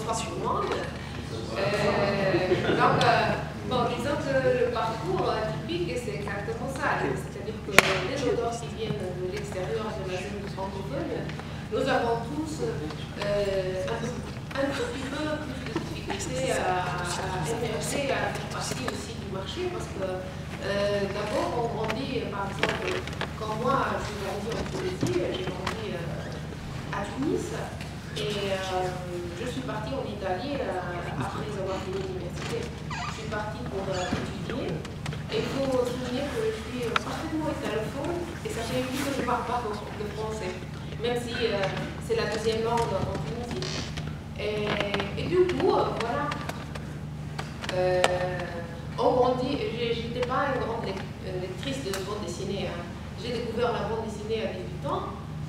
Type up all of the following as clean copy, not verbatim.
bonsoir tout le monde. Bon, disons que le parcours typique, c'est exactement ça. C'est-à-dire que les auteurs qui viennent de l'extérieur de la zone francophone, nous avons tous un petit peu plus de difficulté à émerger, à faire partie aussi du marché, parce que d'abord, on grandit, par exemple, quand moi, j'ai grandi en Tunisie, j'ai grandi à Tunis, et je suis partie en Italie après avoir fini l'université. Je suis partie pour étudier. Et il faut se souvenir que je suis parfaitement italophone et ça fait 8 ans que je ne parle pas le français, même si c'est la deuxième langue en Tunisie. Et du coup, voilà, on grandit. Je n'étais pas une grande lectrice de bande dessinée. Hein. J'ai découvert la bande dessinée à 18 ans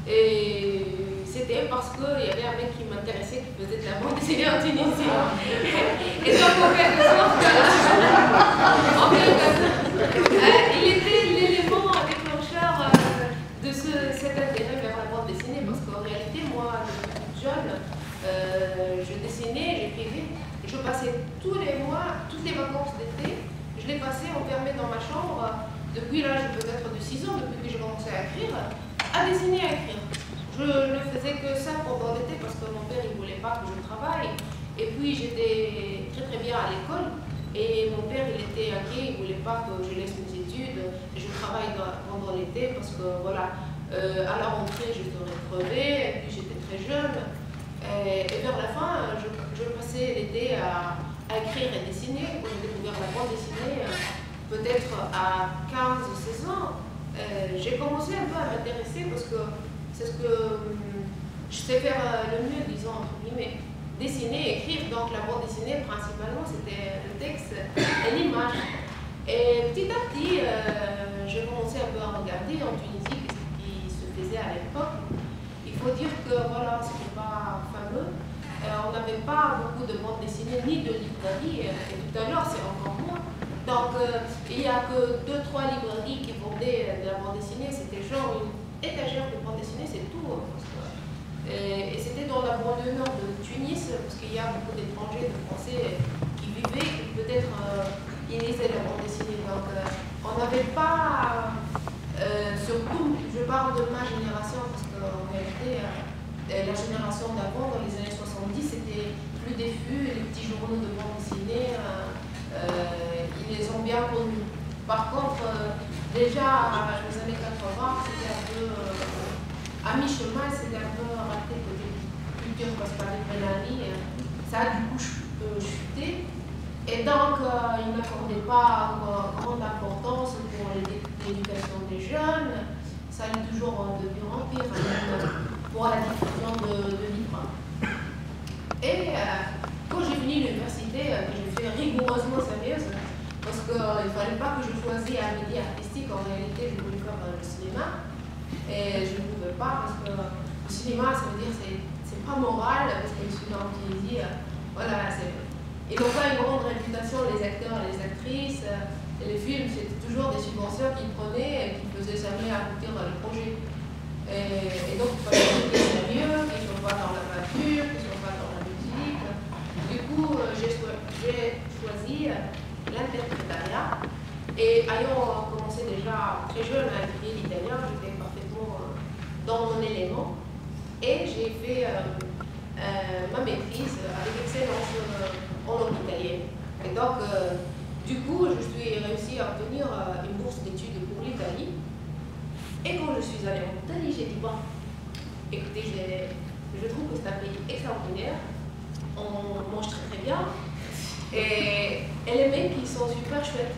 et c'était parce qu'il y avait un mec qui m'intéressait qui faisait de la bande dessinée en Tunisie. Et donc, en quelque sorte, il était l'élément déclencheur de cet intérêt vers la bande dessinée, parce qu'en réalité, moi, depuis toute jeune, je dessinais, j'écrivais, et je passais tous les mois, toutes les vacances d'été, je les passais enfermée dans ma chambre, depuis l'âge peut-être de 6 ans, depuis que j'ai commencé à écrire, à dessiner, à écrire. Je ne faisais que ça pendant l'été parce que mon père ne voulait pas que je travaille. Et puis j'étais très très bien à l'école. Et mon père il était inquiet, il ne voulait pas que je laisse mes études. Et je travaille pendant l'été parce que voilà, à la rentrée je serais crevée. Et puis j'étais très jeune. Et vers la fin, je passais l'été à écrire et dessiner. Quand j'ai découvert la bande dessinée, peut-être à 15-16 ans, j'ai commencé un peu à m'intéresser parce que c'est ce que je sais faire le mieux, disons, entre guillemets. Dessiner, écrire, donc la bande dessinée, principalement, c'était le texte et l'image. Et petit à petit, j'ai commencé un peu à regarder en Tunisie ce qui se faisait à l'époque. Il faut dire que, voilà, c'était pas fameux. On n'avait pas beaucoup de bandes dessinées, ni de librairies, et tout à l'heure, c'est encore moins. Donc, il n'y a que 2-3 librairies qui vendaient de la bande dessinée, c'était genre une étagère de bande dessinée, c'est tout. Et c'était dans la banlieue nord de Tunis, parce qu'il y a beaucoup d'étrangers, de Français qui vivaient, qui peut-être ils lisaient la bande dessinée. Donc on n'avait pas, surtout, je parle de ma génération, parce qu'en réalité, la génération d'avant, dans les années 70, c'était plus diffus, les petits journaux de bande dessinée, ils les ont bien connus. Par contre, déjà, dans les années 80, c'était un peu, à mi-chemin, c'était un peu raté côté culture, parce que avec Benali, ça a du coup chuté. Et donc, ils n'accordaient pas grande importance pour l'éducation des jeunes. Ça allait toujours de pire en pire, pour la diffusion de livres. Et quand j'ai fini l'université, j'ai fait rigoureusement sérieuse, parce qu'il ne fallait pas que je choisisse un média artistique. En réalité, je voulais faire le cinéma. Et je ne pouvais pas, parce que le cinéma, ça veut dire c'est pas moral, parce que je suis en Tunisie. Voilà, ils n'ont pas une grande réputation, les acteurs et les actrices. Et les films, c'était toujours des subventions qu'ils prenaient et qui ne faisaient jamais aboutir le projet. Et donc, il fallait qu'ils soient sérieux, qu'ils ne soient pas dans la peinture, qu'ils ne soient pas dans la musique. Du coup, j'ai choisi l'interprétariat. Et ayant commencé déjà très jeune à étudier l'italien, j'étais parfaitement dans mon élément. Et j'ai fait ma maîtrise avec excellence en langue italienne. Et donc, du coup, je suis réussi à obtenir une bourse d'études pour l'Italie. Et quand je suis allée en Italie, j'ai dit, bon, écoutez, je trouve que c'est un pays extraordinaire. On mange très très bien. Et les mecs, ils sont super chouettes.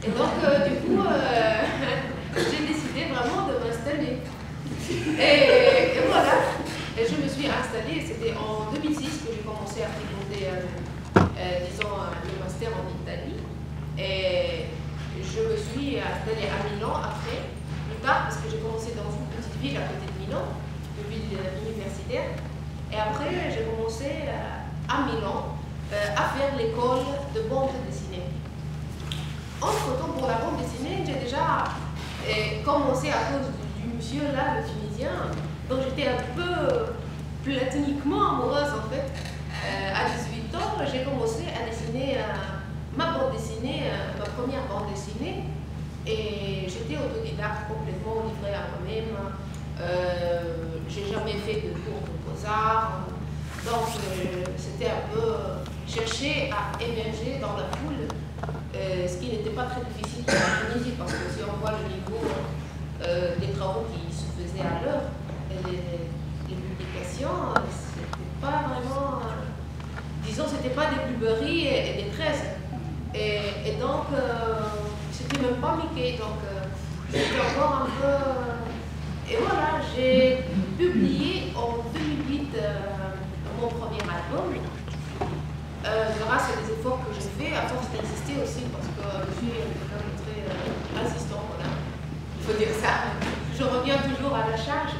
Et donc, du coup, j'ai décidé vraiment de m'installer. Et voilà, et je me suis installée, c'était en 2006 que j'ai commencé à fréquenter, disons, le master en Italie. Et je me suis installée à Milan après, plus tard, parce que j'ai commencé dans une petite ville à côté de Milan, une ville universitaire. Et après, j'ai commencé à Milan à faire l'école de bande dessinée. Entre-temps, pour la bande dessinée, j'ai déjà commencé à cause du monsieur là, le Tunisien, donc j'étais un peu platoniquement amoureuse en fait. À 18 ans, j'ai commencé à dessiner ma bande dessinée, ma première bande dessinée. Et j'étais autodidacte, complètement livrée à moi-même. J'ai jamais fait de cours de beaux-arts. Donc, c'était un peu chercher à émerger dans la foule, ce qui n'était pas très difficile pour la Tunisie, parce que si on voit le niveau des travaux qui se faisaient à l'heure, les publications, c'était pas vraiment, disons, c'était pas des Blueberry et des 13. Et donc, c'était même pas Mickey, donc c'était encore un peu. Et voilà, j'ai publié en 2008 mon premier album, grâce à des efforts que j'ai fait, à force d'insister aussi, parce que je suis quand même très insistant, voilà, il faut dire ça. Je reviens toujours à la charge.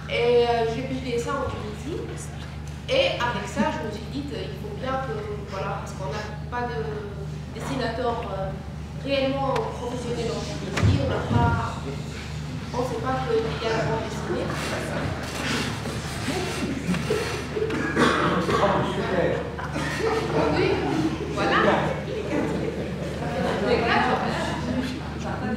Et j'ai publié ça en Tunisie. Et avec ça, je me suis dit, il faut bien que, voilà, parce qu'on n'a pas de dessinateur réellement professionnel en Tunisie, on ne sait pas qu'il y a la bande dessinée. Oui, voilà. Les quatre, voilà.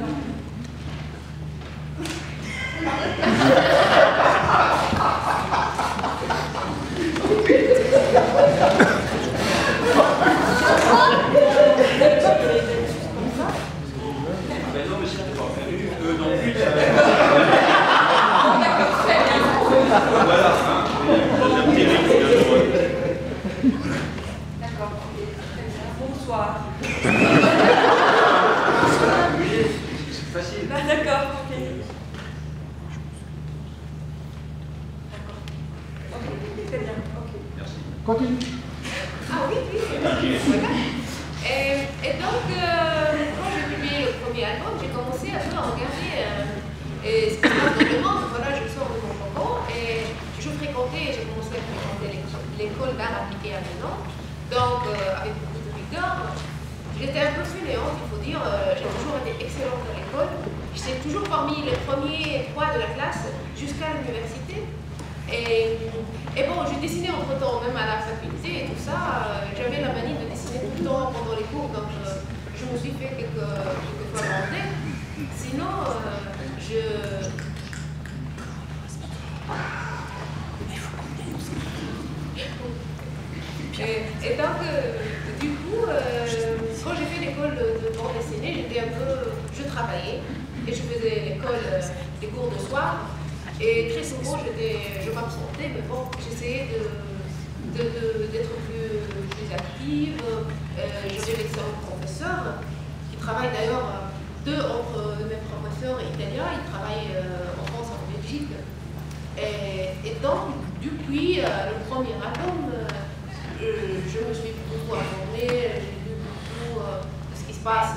D'accord. Bonsoir. C'est facile. D'accord, ok. Ok, très bien, ok. Merci. Continue. Ah oui, oui, voilà. Et donc, quand j'ai publié le premier album, j'ai commencé à regarder ce qui se passe dans le monde. Voilà, je sors de mon cocon et j'ai commencé à fréquenter l'école d'art appliqué à Nantes. Donc, avec beaucoup de rigueur, j'étais un peu fainéante, il faut dire. J'ai toujours été excellente à l'école. J'étais toujours parmi les premiers 3 de la classe jusqu'à l'université. Et bon, j'ai dessiné entre-temps, même à la faculté et tout ça. J'avais la manie de dessiner tout le temps pendant les cours, donc je me suis fait quelques fois gronder. Sinon, Et donc, du coup, quand j'ai fait l'école de bande dessinée, je travaillais et je faisais l'école, des cours de soir. Et très souvent, je m'absentais, mais bon, j'essayais d'être plus active. J'avais d'excellents professeurs qui travaillent d'ailleurs, 2 entre mes professeurs italiens, ils travaillent en France et en Belgique. Et donc, depuis le premier album, je me suis beaucoup informée, j'ai lu beaucoup de ce qui se passe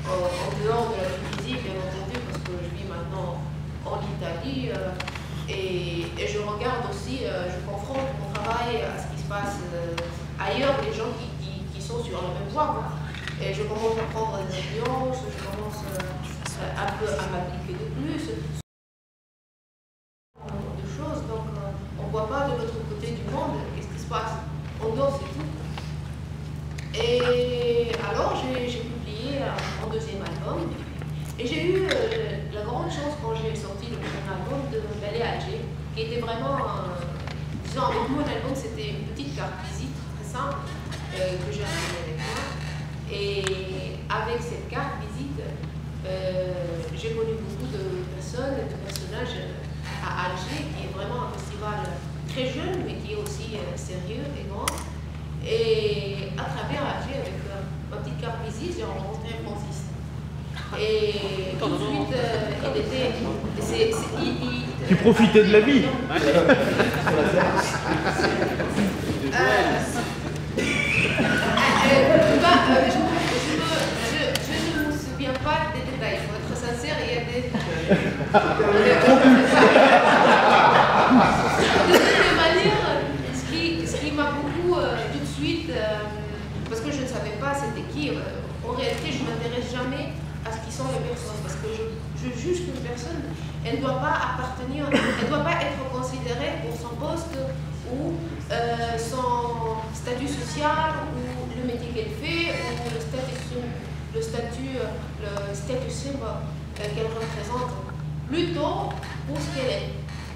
en dehors de la Tunisie, bien entendu, parce que je vis maintenant en Italie. Et je regarde aussi, je confronte mon travail à ce qui se passe ailleurs, les gens qui sont sur la même voie. Et je commence à prendre des influences, je commence un peu à m'appliquer de plus. De choses, donc on ne voit pas de l'autre côté du monde qu'est-ce qui se passe. On dort, c'est tout. Et alors j'ai publié mon deuxième album. Et j'ai eu la grande chance quand j'ai sorti le premier album d'aller à Alger, qui était vraiment, disons, avec mon album, c'était une petite carte visite très simple que j'ai amenée avec moi. Et avec cette carte visite, j'ai connu beaucoup de personnes, de personnages à Alger, qui est vraiment un festival très jeune, mais qui est aussi sérieux et grand. Et à travers Alger, avec ma petite carte visite, j'ai rencontré Francis. Et tout de suite, il était... Tu profitais de la vie. Je ne me souviens pas des détails. Pour être sincère, il y a des... De toute manière, ce qui m'a beaucoup tout de suite, parce que je ne savais pas c'était qui, en réalité je ne m'intéresse jamais à ce qui sont les personnes, parce que je juge qu'une personne, elle ne doit pas appartenir, elle ne doit pas être considérée pour son poste ou son social, ou le métier qu'elle fait, ou le statut symbole qu'elle représente, plutôt pour ce qu'elle est.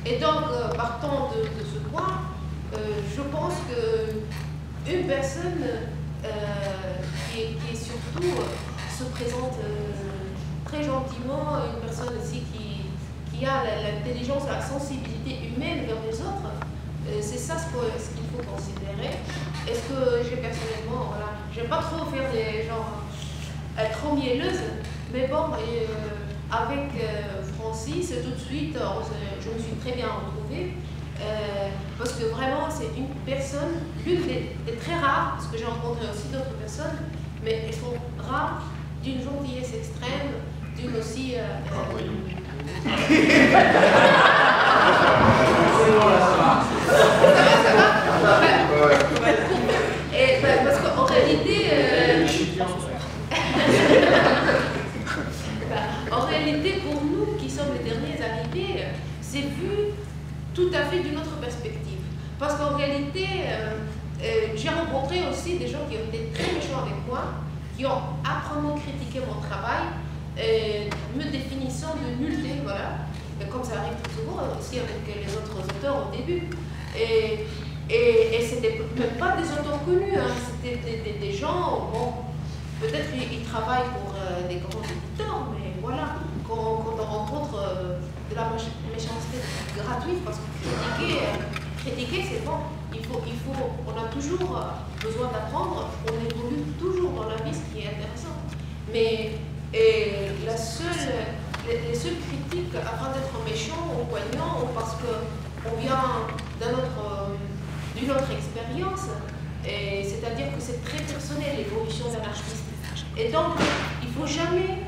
Et donc, partant de ce point, je pense qu'une personne qui est surtout se présente très gentiment, une personne aussi qui a l'intelligence, la sensibilité humaine vers les autres, c'est ça ce qu'il faut considérer. Est-ce que j'ai personnellement, voilà, j'aime pas trop faire des genre être trop mielleuse, mais bon, avec Francis, tout de suite, je me suis très bien retrouvée. Parce que vraiment, c'est une personne, l'une des très rares, parce que j'ai rencontré aussi d'autres personnes, mais elles sont rares, d'une gentillesse extrême, d'une aussi... Ça va Et, parce qu'en réalité... en réalité, pour nous qui sommes les derniers arrivés, c'est vu tout à fait d'une autre perspective. Parce qu'en réalité, j'ai rencontré aussi des gens qui ont été très méchants avec moi, qui ont âprement critiqué mon travail, me définissant de nullité, voilà. Et comme ça arrive très souvent aussi avec les autres auteurs au début. Et c'était même pas des auteurs connus, hein. C'était des gens, bon, peut-être qu'ils travaillent pour des grands éditeurs, mais voilà, quand on rencontre de la méchanceté gratuite, parce que critiquer c'est bon, on a toujours besoin d'apprendre, on évolue toujours dans la vie, ce qui est intéressant. Mais les seules critiques, afin d'être méchant ou poignant, ou parce qu'on vient d'une autre expérience, c'est-à-dire que c'est très personnel l'évolution d'un artiste. Et donc, il ne faut jamais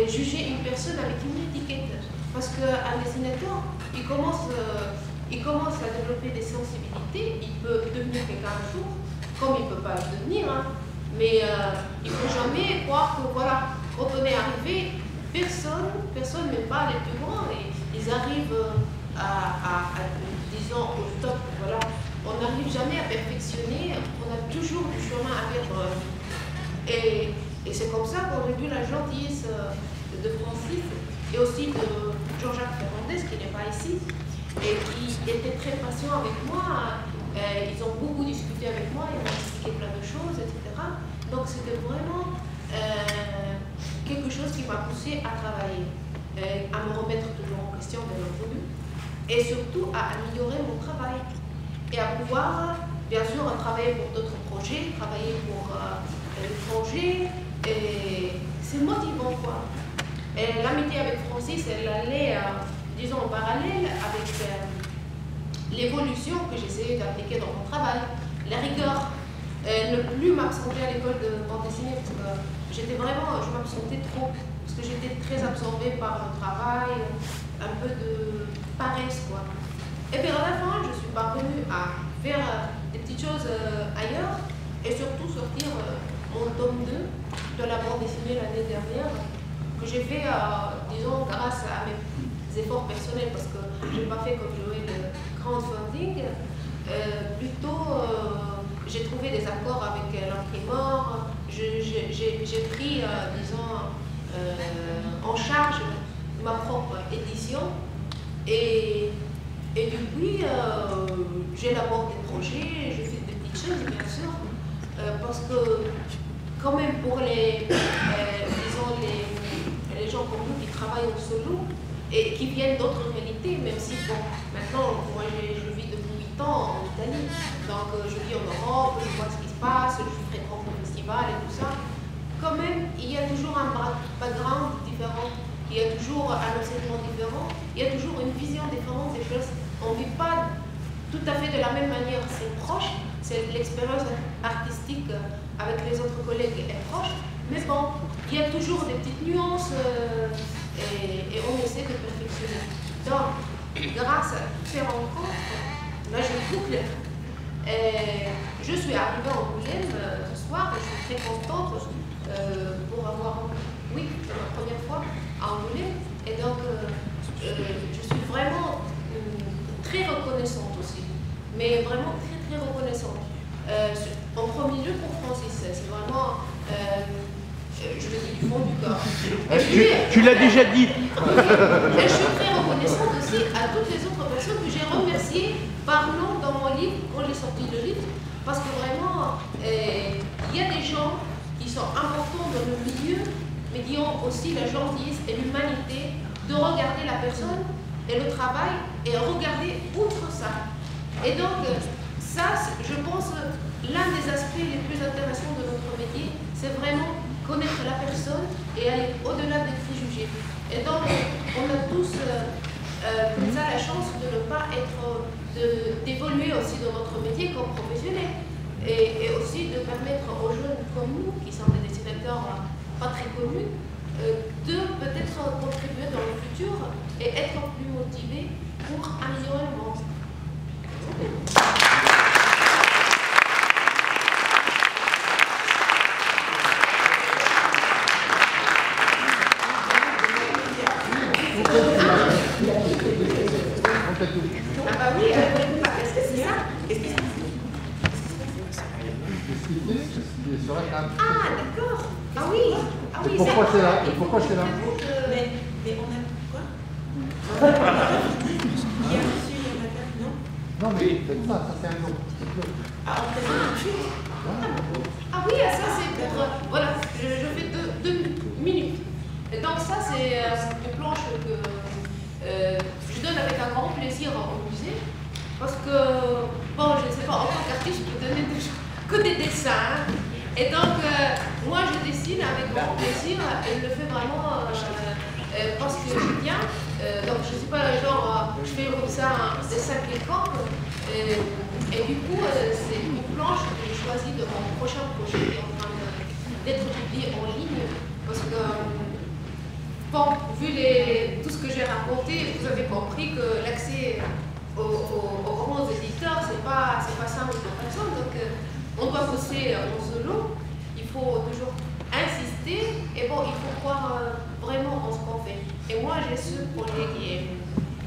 juger une personne avec une étiquette. Parce qu'un dessinateur, il commence à développer des sensibilités, il peut devenir quelqu'un un jour, comme il ne peut pas le devenir, hein. Mais il ne faut jamais croire que, voilà, quand on est arrivé, personne, même pas les plus grands, ils arrivent disons, au top, voilà. On n'arrive jamais à perfectionner, on a toujours du chemin à faire. Et c'est comme ça qu'on a vu la gentillesse de Francis et aussi de Jean-Jacques Fernandez, qui n'est pas ici, et qui était très patient avec moi. Ils ont beaucoup discuté avec moi, ils m'ont expliqué plein de choses, etc. Donc c'était vraiment quelque chose qui m'a poussé à travailler, à me remettre toujours en question, bien entendu, et surtout à améliorer mon travail et à pouvoir, bien sûr, travailler pour d'autres projets, travailler pour l'étranger. Et c'est motivant, quoi. Et l'amitié avec Francis, elle allait, disons, en parallèle avec l'évolution que j'essayais d'appliquer dans mon travail, la rigueur, ne plus m'absenter à l'école de bande dessinée, parce que je m'absentais trop, parce que j'étais très absorbée par le travail, un peu de paresse, quoi. Et puis à la fin, je suis parvenue à faire des petites choses ailleurs, et surtout sortir mon tome 2 de la bande dessinée l'année dernière, que j'ai fait, disons, grâce à mes efforts personnels, parce que je n'ai pas fait comme Joël le crowdfunding. Plutôt, j'ai trouvé des accords avec l'imprimeur, j'ai pris, disons, en charge ma propre édition, et depuis, j'élabore des projets, je fais des petites choses, bien sûr, parce que quand même pour disons les gens comme nous qui travaillent en solo et qui viennent d'autres réalités, même si bon, maintenant moi je vis depuis 8 ans en Italie, donc je vis en Europe, je vois ce qui se passe, je fréquente le festival et tout ça. Quand même, il y a toujours un background différent, il y a toujours un enseignement différent, il y a toujours une vision différente des choses. On ne vit pas tout à fait de la même manière, c'est proche, c'est l'expérience artistique avec les autres collègues est proche, mais bon, il y a toujours des petites nuances et on essaie de perfectionner. Donc, grâce à ces rencontres, là je boucle. Je suis arrivée à Angoulême ce soir et je suis très contente pour avoir, oui, c'est ma première fois à Angoulême, et donc je suis vraiment très reconnaissante aussi, mais vraiment très très reconnaissante, en premier lieu pour Francis. C'est vraiment, je le dis du fond du corps. Tu l'as déjà dit. Et je suis très reconnaissante aussi à toutes les autres personnes que j'ai remerciées par nom dans mon livre, quand j'ai sorti le livre, parce que vraiment, il y a des gens qui sont importants dans le milieu, mais qui ont aussi la gentillesse et l'humanité de regarder la personne et le travail et regarder outre ça. Et donc, ça, je pense, l'un des aspects les plus intéressants de notre métier, c'est vraiment connaître la personne et aller au-delà des préjugés. Et donc, on a tous comme ça la chance de ne pas être, d'évoluer aussi dans notre métier comme professionnel. Et aussi de permettre aux jeunes comme nous, qui sont des dessinateurs pas très connus, de peut-être contribuer dans le futur et être plus motivés pour améliorer le monde. Ah bah oui, qu'est-ce que c'est ça? Ah d'accord. Ah oui. Ah oui. Pourquoi c'est là? Et pourquoi c'est là? Mais on a quoi? Il y a reçu, il y en a pas, non? Non mais ça c'est un nom. Ah, on fait ça. Ah oui, ça c'est pour... voilà, je fais deux minutes. Et donc ça c'est une planche que je donne avec un grand plaisir au musée. Parce que, bon, je ne sais pas, en tant qu'artiste, je peux donner que des dessins. Et donc, moi je dessine avec grand plaisir et je le fais vraiment parce que j'aime bien. Donc je ne sais pas, genre, je fais comme ça un dessin quelconque. Et du coup, c'est une planche que j'ai choisie de mon prochain projet qui est en train d'être publié en ligne. Parce que, bon, vu tout ce que j'ai raconté, vous avez compris que l'accès aux grands éditeurs, c'est pas simple pour personne. Donc, on doit bosser en solo. Il faut toujours insister. Et bon, il faut croire vraiment en ce qu'on fait. Et moi, j'ai ce projet qui est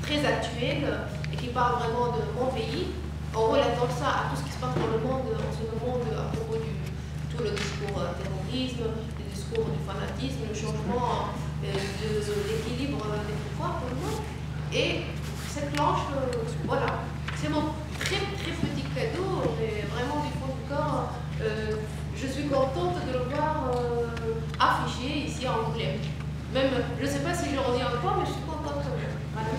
très actuel et qui parle vraiment de mon pays, en relatant ça à tout ce qui se passe dans le monde, en ce monde à propos de tout le discours terrorisme, le discours du fanatisme, le changement de l'équilibre des pouvoirs pour le monde. Et cette planche, voilà, c'est mon très petit cadeau, mais vraiment du fond du corps. Je suis contente de le voir affiché ici à Angoulême. Même, je ne sais pas si je reviens encore, mais je suis contente quand même. Voilà.